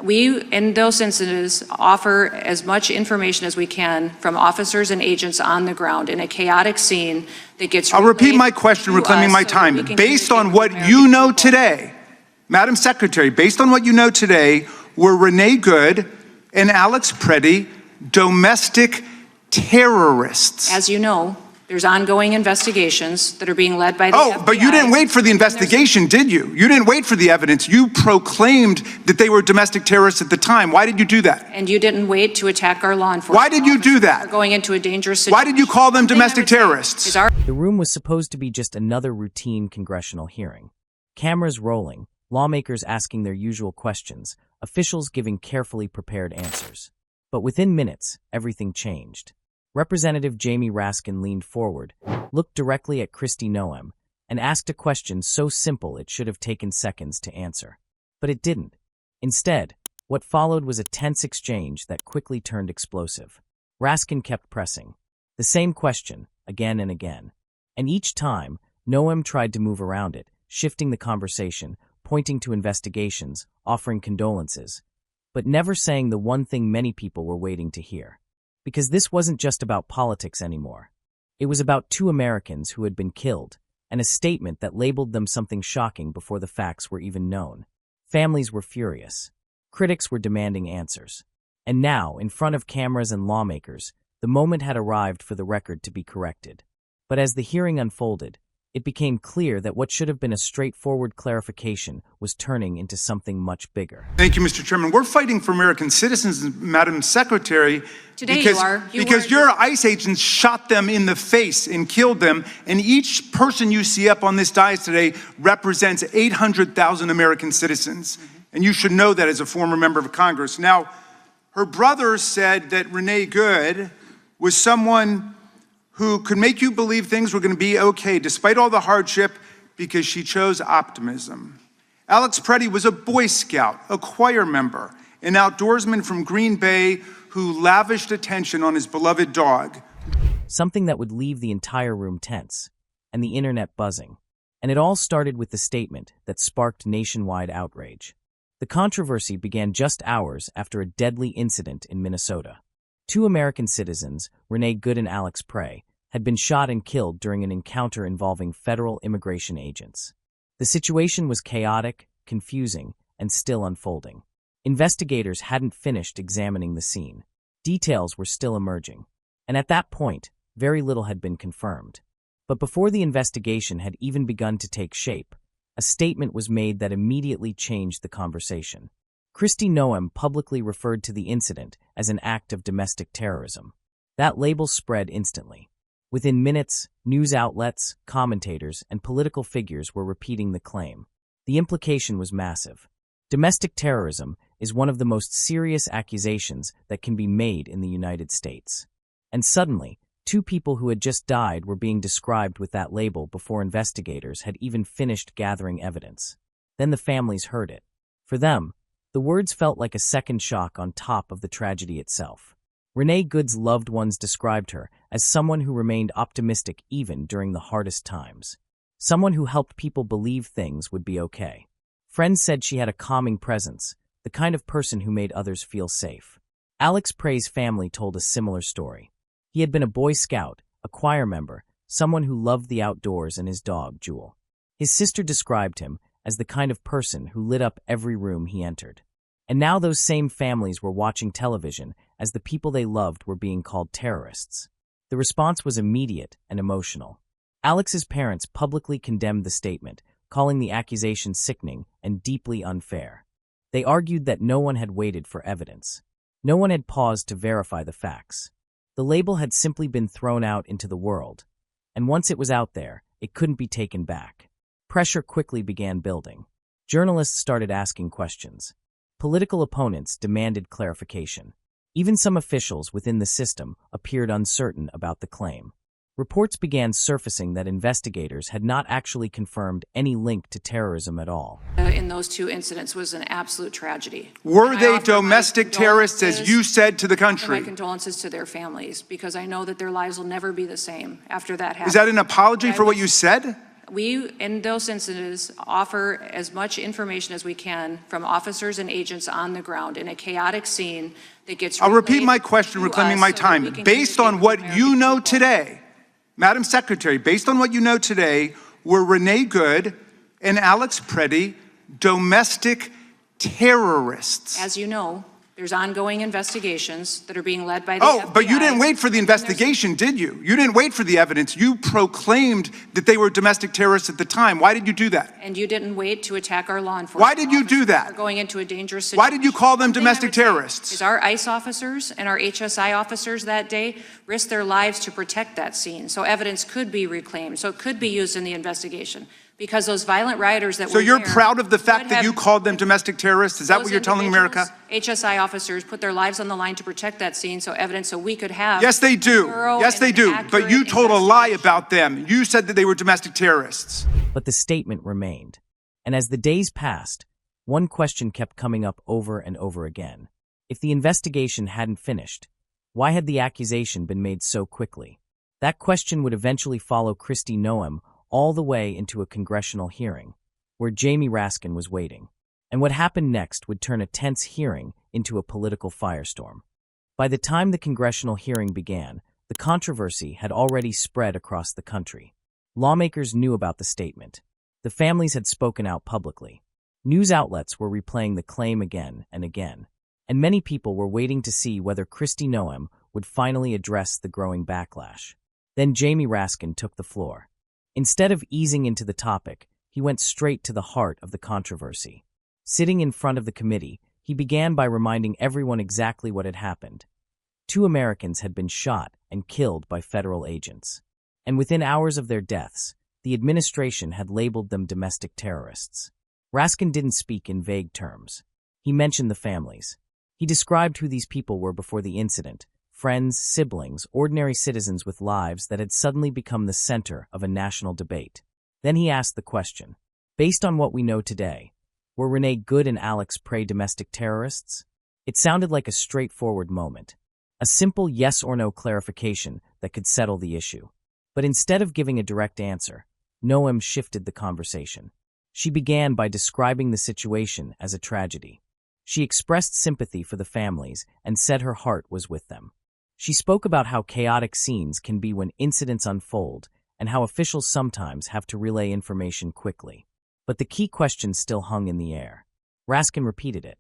We, in those instances, offer as much information as we can from officers and agents on the ground in a chaotic scene that gets I'll repeat my question, reclaiming my time. Based on what you know today, Madam Secretary, based on what you know today, were Renee Good and Alex Preddy domestic terrorists? As you know, there's ongoing investigations that are being led by the FBI. But you didn't wait for the investigation, did you? You didn't wait for the evidence. You proclaimed that they were domestic terrorists at the time. Why did you do that? And you didn't wait to attack our law enforcement. Why did you do that? Going into a dangerous situation. Why did you call them domestic terrorists? The room was supposed to be just another routine congressional hearing. Cameras rolling, lawmakers asking their usual questions, officials giving carefully prepared answers. But within minutes, everything changed. Representative Jamie Raskin leaned forward, looked directly at Kristi Noem, and asked a question so simple it should have taken seconds to answer. But it didn't. Instead, what followed was a tense exchange that quickly turned explosive. Raskin kept pressing. The same question, again and again. And each time, Noem tried to move around it, shifting the conversation, pointing to investigations, offering condolences, but never saying the one thing many people were waiting to hear. Because this wasn't just about politics anymore. It was about two Americans who had been killed, and a statement that labeled them something shocking before the facts were even known. Families were furious. Critics were demanding answers. And now, in front of cameras and lawmakers, the moment had arrived for the record to be corrected. But as the hearing unfolded, it became clear that what should have been a straightforward clarification was turning into something much bigger. Thank you, Mr. Chairman. We're fighting for American citizens, Madam Secretary. Today because your ICE agents shot them in the face and killed them, and each person you see up on this dais today represents 800,000 American citizens. And you should know that as a former member of Congress. Now, her brother said that Renee Good was someone who could make you believe things were going to be okay despite all the hardship because she chose optimism. Alex Preddy was a Boy Scout, a choir member, an outdoorsman from Green Bay who lavished attention on his beloved dog. Something that would leave the entire room tense, and the internet buzzing. And it all started with the statement that sparked nationwide outrage. The controversy began just hours after a deadly incident in Minnesota. Two American citizens, Renee Good and Alex Preddy, had been shot and killed during an encounter involving federal immigration agents. The situation was chaotic, confusing, and still unfolding. Investigators hadn't finished examining the scene. Details were still emerging. And at that point, very little had been confirmed. But before the investigation had even begun to take shape, a statement was made that immediately changed the conversation. Kristi Noem publicly referred to the incident as an act of domestic terrorism. That label spread instantly. Within minutes, news outlets, commentators, and political figures were repeating the claim. The implication was massive. Domestic terrorism is one of the most serious accusations that can be made in the United States. And suddenly, two people who had just died were being described with that label before investigators had even finished gathering evidence. Then the families heard it. For them, the words felt like a second shock on top of the tragedy itself. Renee Good's loved ones described her as someone who remained optimistic even during the hardest times. Someone who helped people believe things would be okay. Friends said she had a calming presence, the kind of person who made others feel safe. Alex Preddy's family told a similar story. He had been a Boy Scout, a choir member, someone who loved the outdoors and his dog, Jewel. His sister described him as the kind of person who lit up every room he entered. And now those same families were watching television as the people they loved were being called terrorists. The response was immediate and emotional. Alex's parents publicly condemned the statement, calling the accusation sickening and deeply unfair. They argued that no one had waited for evidence. No one had paused to verify the facts. The label had simply been thrown out into the world, and once it was out there, it couldn't be taken back. Pressure quickly began building. Journalists started asking questions. Political opponents demanded clarification. Even some officials within the system appeared uncertain about the claim. Reports began surfacing that investigators had not actually confirmed any link to terrorism at all. In those two incidents was an absolute tragedy. Were they domestic terrorists, as you said to the country? My condolences to their families, because I know that their lives will never be the same after that happened. Is that an apology for what you said? We, in those instances, offer as much information as we can from officers and agents on the ground in a chaotic scene that gets I'll repeat relayed my question, to reclaiming us my so that time. we can Based on communicate with what the you American know people. today, Madam Secretary, based on what you know today, were Renee Good and Alex Preddy domestic terrorists? As you know, there's ongoing investigations that are being led by the FBI. Oh, but you didn't wait for the And then there's- investigation, did you? You didn't wait for the evidence. You proclaimed that they were domestic terrorists at the time. Why did you do that? And you didn't wait to attack our law enforcement. Why did you do officers that? Are going into a dangerous situation. Why did you call them One thing I domestic would say terrorists? Is our ICE officers and our HSI officers that day risked their lives to protect that scene, so evidence could be reclaimed, so it could be used in the investigation. Because those violent rioters that So were you're there proud of the fact would that have- you called them domestic terrorists? Is that those what you're telling individuals, America? HSI officers put their lives on the line to protect that scene, so evidence so we could have. Yes, they do. thorough Yes, they and do. But you accurate told a lie investigation. about them. You said that they were domestic terrorists. But the statement remained. And as the days passed, one question kept coming up over and over again. If the investigation hadn't finished, why had the accusation been made so quickly? That question would eventually follow Kristi Noem all the way into a congressional hearing, where Jamie Raskin was waiting. And what happened next would turn a tense hearing into a political firestorm. By the time the congressional hearing began, the controversy had already spread across the country. Lawmakers knew about the statement. The families had spoken out publicly. News outlets were replaying the claim again and again. And many people were waiting to see whether Kristi Noem would finally address the growing backlash. Then Jamie Raskin took the floor. Instead of easing into the topic, he went straight to the heart of the controversy. Sitting in front of the committee, he began by reminding everyone exactly what had happened. 2 Americans had been shot and killed by federal agents. And within hours of their deaths, the administration had labeled them domestic terrorists. Raskin didn't speak in vague terms. He mentioned the families. He described who these people were before the incident: friends, siblings, ordinary citizens with lives that had suddenly become the center of a national debate. Then he asked the question, based on what we know today, were Renee Good and Alex Preddy domestic terrorists? It sounded like a straightforward moment, a simple yes or no clarification that could settle the issue. But instead of giving a direct answer, Noem shifted the conversation. She began by describing the situation as a tragedy. She expressed sympathy for the families and said her heart was with them. She spoke about how chaotic scenes can be when incidents unfold and how officials sometimes have to relay information quickly. But the key question still hung in the air. Raskin repeated it.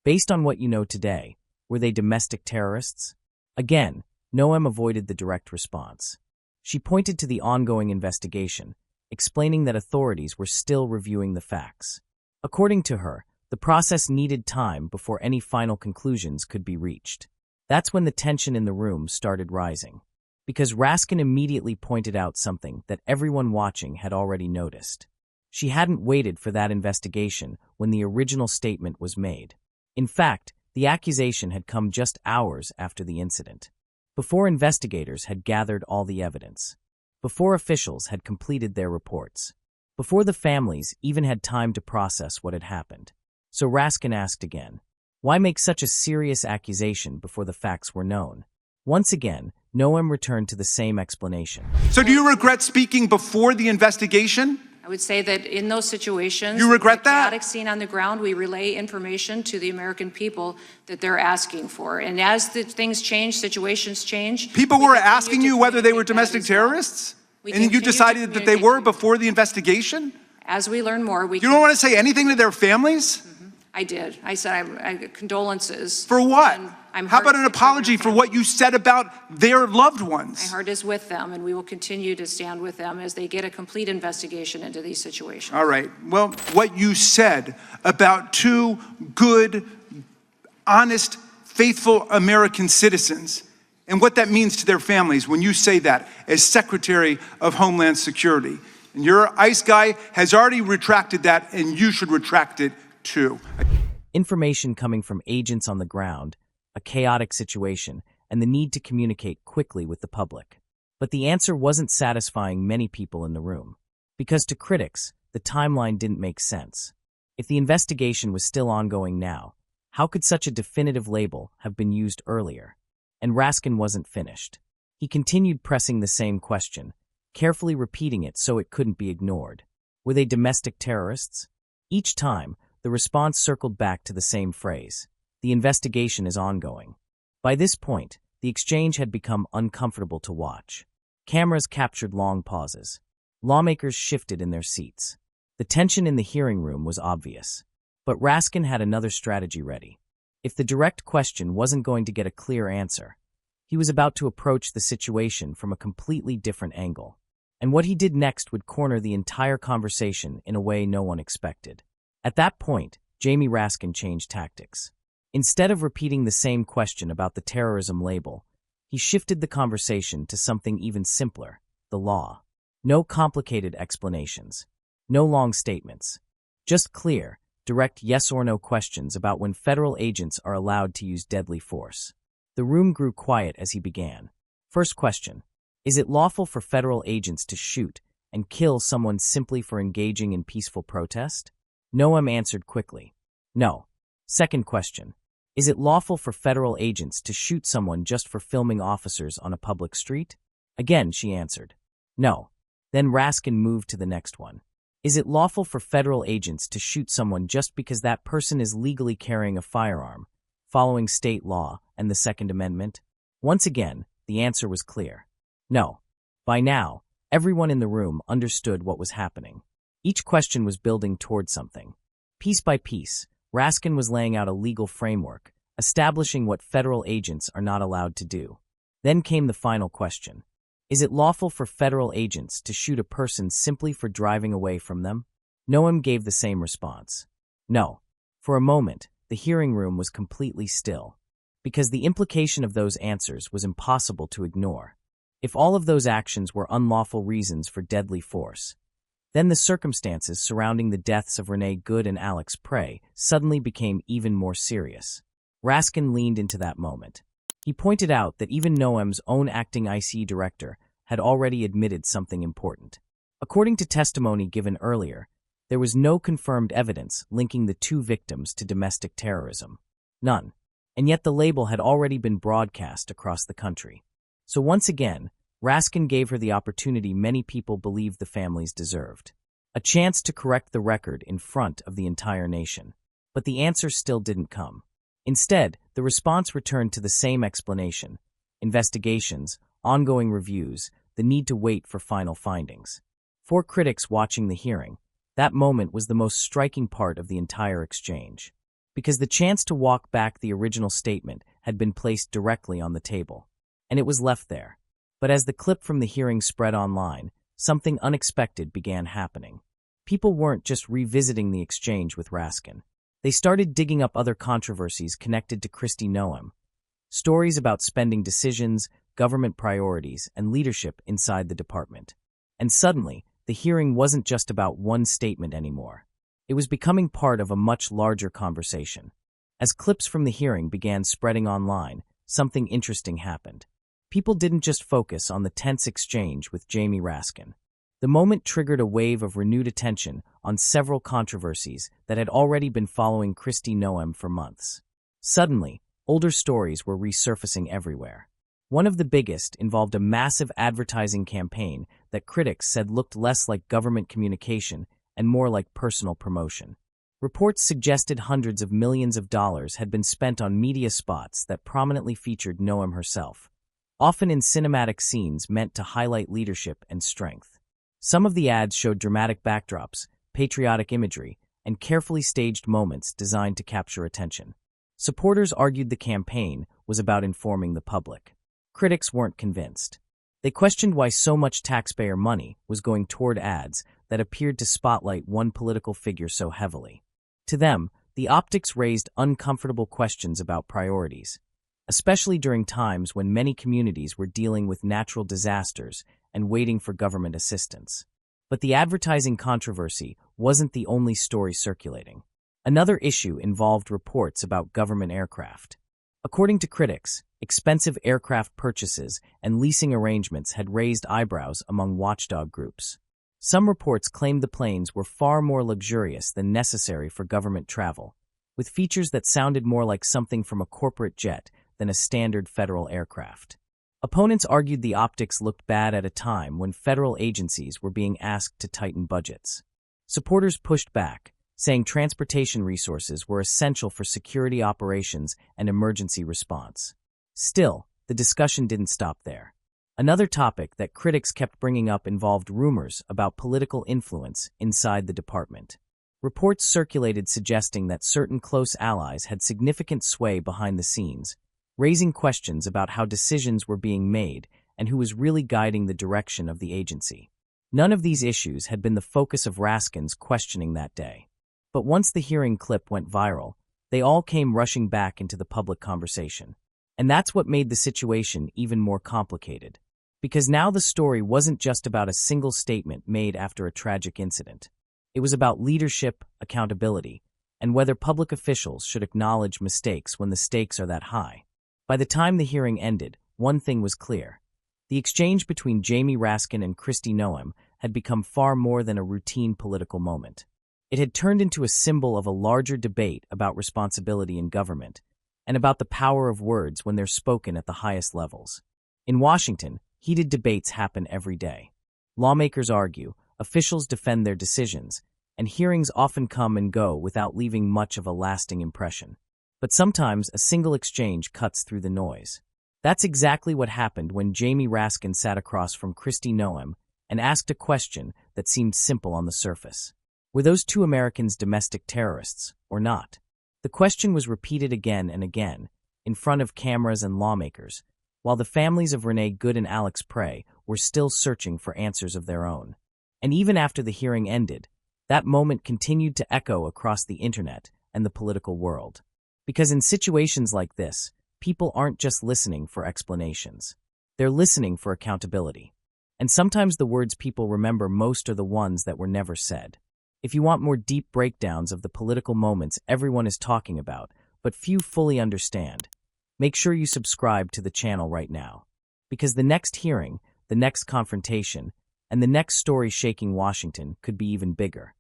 Based on what you know today, were they domestic terrorists? Again, Noem avoided the direct response. She pointed to the ongoing investigation, explaining that authorities were still reviewing the facts. According to her, the process needed time before any final conclusions could be reached. That's when the tension in the room started rising, because Raskin immediately pointed out something that everyone watching had already noticed. She hadn't waited for that investigation when the original statement was made. In fact, the accusation had come just hours after the incident, before investigators had gathered all the evidence, before officials had completed their reports, before the families even had time to process what had happened. So Raskin asked again, why make such a serious accusation before the facts were known? Once again, Noem returned to the same explanation. So do you regret speaking before the investigation? I would say that in those situations, You regret in a that? chaotic scene on the ground, we relay information to the American people that they're asking for. And as the things change, situations change. People we were continue asking to you whether they were communicate that domestic as well. terrorists? We And you continue to decided that they communicate were to- before the investigation? As we learn more, we You don't want to say anything to their families? I did. I said condolences. For what? And I'm How about an heartsick apology their for what you said about their loved My ones? heart is with them, and we will continue to stand with them as they get a complete investigation into these situations. All right. Well, what you said about 2 good, honest, faithful American citizens and what that means to their families when you say that as Secretary of Homeland Security. And your ICE guy has already retracted that, and you should retract it too. Information coming from agents on the ground, a chaotic situation, and the need to communicate quickly with the public. But the answer wasn't satisfying many people in the room, because to critics, the timeline didn't make sense. If the investigation was still ongoing now, how could such a definitive label have been used earlier? And Raskin wasn't finished. He continued pressing the same question, carefully repeating it so it couldn't be ignored. Were they domestic terrorists? Each time, the response circled back to the same phrase. The investigation is ongoing. By this point, the exchange had become uncomfortable to watch. Cameras captured long pauses. Lawmakers shifted in their seats. The tension in the hearing room was obvious. But Raskin had another strategy ready. If the direct question wasn't going to get a clear answer, he was about to approach the situation from a completely different angle. And what he did next would corner the entire conversation in a way no one expected. At that point, Jamie Raskin changed tactics. Instead of repeating the same question about the terrorism label, he shifted the conversation to something even simpler, the law. No complicated explanations. No long statements. Just clear, direct yes or no questions about when federal agents are allowed to use deadly force. The room grew quiet as he began. First question. Is it lawful for federal agents to shoot and kill someone simply for engaging in peaceful protest? Noem answered quickly. No. Second question. Is it lawful for federal agents to shoot someone just for filming officers on a public street? Again, she answered. No. Then Raskin moved to the next one. Is it lawful for federal agents to shoot someone just because that person is legally carrying a firearm, following state law and the Second Amendment? Once again, the answer was clear. No. By now, everyone in the room understood what was happening. Each question was building toward something. Piece by piece, Raskin was laying out a legal framework, establishing what federal agents are not allowed to do. Then came the final question. Is it lawful for federal agents to shoot a person simply for driving away from them? Noem gave the same response. No. For a moment, the hearing room was completely still, because the implication of those answers was impossible to ignore. If all of those actions were unlawful reasons for deadly force, then the circumstances surrounding the deaths of Renee Good and Alex Prey suddenly became even more serious. Raskin leaned into that moment. He pointed out that even Noem's own acting IC director had already admitted something important. According to testimony given earlier, there was no confirmed evidence linking the two victims to domestic terrorism. None. And yet the label had already been broadcast across the country. So once again, Raskin gave her the opportunity many people believed the families deserved. A chance to correct the record in front of the entire nation. But the answer still didn't come. Instead, the response returned to the same explanation: investigations, ongoing reviews, the need to wait for final findings. For critics watching the hearing, that moment was the most striking part of the entire exchange, because the chance to walk back the original statement had been placed directly on the table, and it was left there. But as the clip from the hearing spread online, something unexpected began happening. People weren't just revisiting the exchange with Raskin. They started digging up other controversies connected to Kristi Noem, stories about spending decisions, government priorities, and leadership inside the department. And suddenly, the hearing wasn't just about one statement anymore. It was becoming part of a much larger conversation. As clips from the hearing began spreading online, something interesting happened. People didn't just focus on the tense exchange with Jamie Raskin. The moment triggered a wave of renewed attention on several controversies that had already been following Kristi Noem for months. Suddenly, older stories were resurfacing everywhere. One of the biggest involved a massive advertising campaign that critics said looked less like government communication and more like personal promotion. Reports suggested hundreds of millions of dollars had been spent on media spots that prominently featured Noem herself, often in cinematic scenes meant to highlight leadership and strength. Some of the ads showed dramatic backdrops, patriotic imagery, and carefully staged moments designed to capture attention. Supporters argued the campaign was about informing the public. Critics weren't convinced. They questioned why so much taxpayer money was going toward ads that appeared to spotlight one political figure so heavily. To them, the optics raised uncomfortable questions about priorities, especially during times when many communities were dealing with natural disasters and waiting for government assistance. But the advertising controversy wasn't the only story circulating. Another issue involved reports about government aircraft. According to critics, expensive aircraft purchases and leasing arrangements had raised eyebrows among watchdog groups. Some reports claimed the planes were far more luxurious than necessary for government travel, with features that sounded more like something from a corporate jet than a standard federal aircraft. Opponents argued the optics looked bad at a time when federal agencies were being asked to tighten budgets. Supporters pushed back, saying transportation resources were essential for security operations and emergency response. Still, the discussion didn't stop there. Another topic that critics kept bringing up involved rumors about political influence inside the department. Reports circulated suggesting that certain close allies had significant sway behind the scenes, raising questions about how decisions were being made and who was really guiding the direction of the agency. None of these issues had been the focus of Raskin's questioning that day. But once the hearing clip went viral, they all came rushing back into the public conversation. And that's what made the situation even more complicated. Because now the story wasn't just about a single statement made after a tragic incident. It was about leadership, accountability, and whether public officials should acknowledge mistakes when the stakes are that high. By the time the hearing ended, one thing was clear. The exchange between Jamie Raskin and Kristi Noem had become far more than a routine political moment. It had turned into a symbol of a larger debate about responsibility in government and about the power of words when they're spoken at the highest levels. In Washington, heated debates happen every day. Lawmakers argue, officials defend their decisions, and hearings often come and go without leaving much of a lasting impression. But sometimes a single exchange cuts through the noise. That's exactly what happened when Jamie Raskin sat across from Kristi Noem and asked a question that seemed simple on the surface. Were those two Americans domestic terrorists, or not? The question was repeated again and again, in front of cameras and lawmakers, while the families of Renee Good and Alex Prey were still searching for answers of their own. And even after the hearing ended, that moment continued to echo across the internet and the political world. Because in situations like this, people aren't just listening for explanations. They're listening for accountability. And sometimes the words people remember most are the ones that were never said. If you want more deep breakdowns of the political moments everyone is talking about, but few fully understand, make sure you subscribe to the channel right now. Because the next hearing, the next confrontation, and the next story shaking Washington could be even bigger.